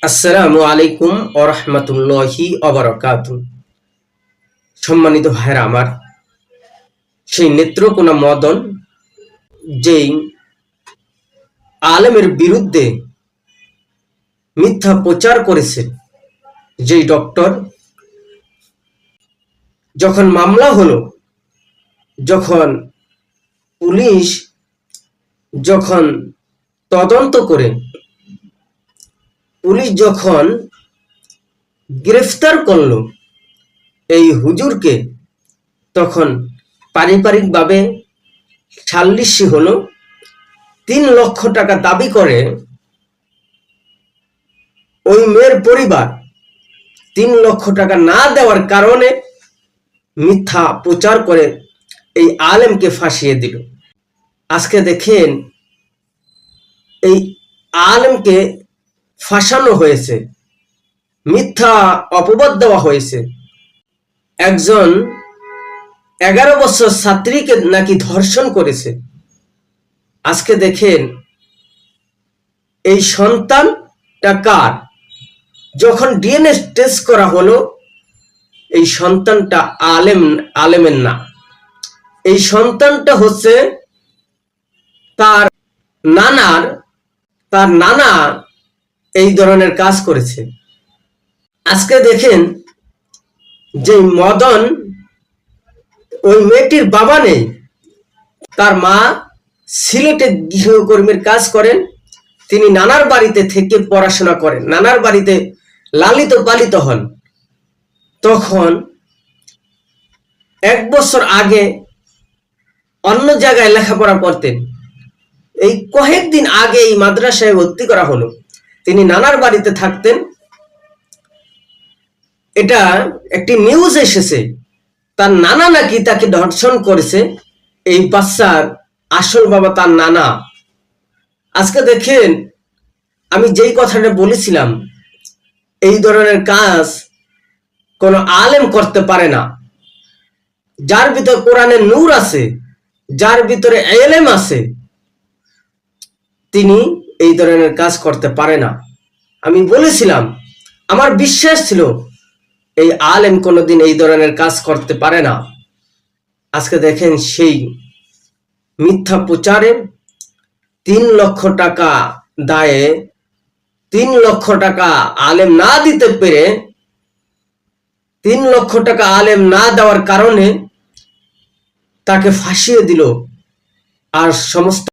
আসসালামু আলাইকুম ওয়া রাহমাতুল্লাহি ওয়া বারাকাতুহু। সম্মানিত ভাইরা আমার, সেই নেত্রকোনা মদন যেই আলেমের বিরুদ্ধে মিথ্যা প্রচার করেছে, যেই ডক্টর, যখন মামলা হলো, যখন পুলিশ যখন তদন্ত করে পুলিশ যখন গ্রেফতার করলো এই হুজুরকে, তখন পারিবারিকভাবে সালিশি হলো। 3 লক্ষ টাকা দাবি করে ওই মেয়ের পরিবার। 3 লক্ষ টাকা না দেওয়ার কারণে মিথ্যা প্রচার করে এই আলেমকে ফাঁসিয়ে দিল। আজকে দেখেন, এই আলেমকে ফাঁসানো হয়েছে, মিথ্যা অপবাদ দেওয়া হয়েছে। একজন 11 বছর ছাত্রীকে নাকি ধর্ষণ করেছে। আজকে দেখেন, এই সন্তানটা কার? যখন ডিএনএ টেস্ট করা হলো, এই সন্তানটা আলেমের না। এই সন্তানটা হচ্ছে তার নানা এই ধরনের কাজ করেছে। আজকে দেখেন, যে মদন, ওই মেয়েটির বাবা নেই, তার মা সিলেটে গৃহকর্মীর কাজ করেন। তিনি নানার বাড়িতে থেকে পড়াশোনা করেন, নানার বাড়িতে লালিত পালিত হন। তখন 1 বছর আগে অন্য জায়গায় লেখাপড়া করতেন। এই কয়েকদিন আগে এই মাদ্রাসায় ভর্তি করা হলো। তিনি নানার বাড়িতে থাকতেন। এটা একটি নিউজ এসেছে, তার নানা নাকি তাকে ধর্ষণ করেছে। এই বাচ্চার আসল বাবা তার নানা। আজকে দেখেন, আমি যেই কথাটা বলেছিলাম, এই ধরনের কাজ কোনো আলেম করতে পারে না। যার ভিতর কোরআনের নূর আছে, যার ভিতরে ইলম আছে, তিনি এই ধরনের কাজ করতে পারে না। আমি বলেছিলাম, আমার বিশ্বাস ছিল এই আলেম কোনোদিন এই ধরনের কাজ করতে পারে না। আজকে দেখেন, সেই মিথ্যা প্রচারে 3 লক্ষ টাকা দায়ে 3 লক্ষ টাকা আলেম না দিতে পেরে, 3 লক্ষ টাকা আলেম না দেওয়ার কারণে তাকে ফাঁসিয়ে দিল। আর সমস্ত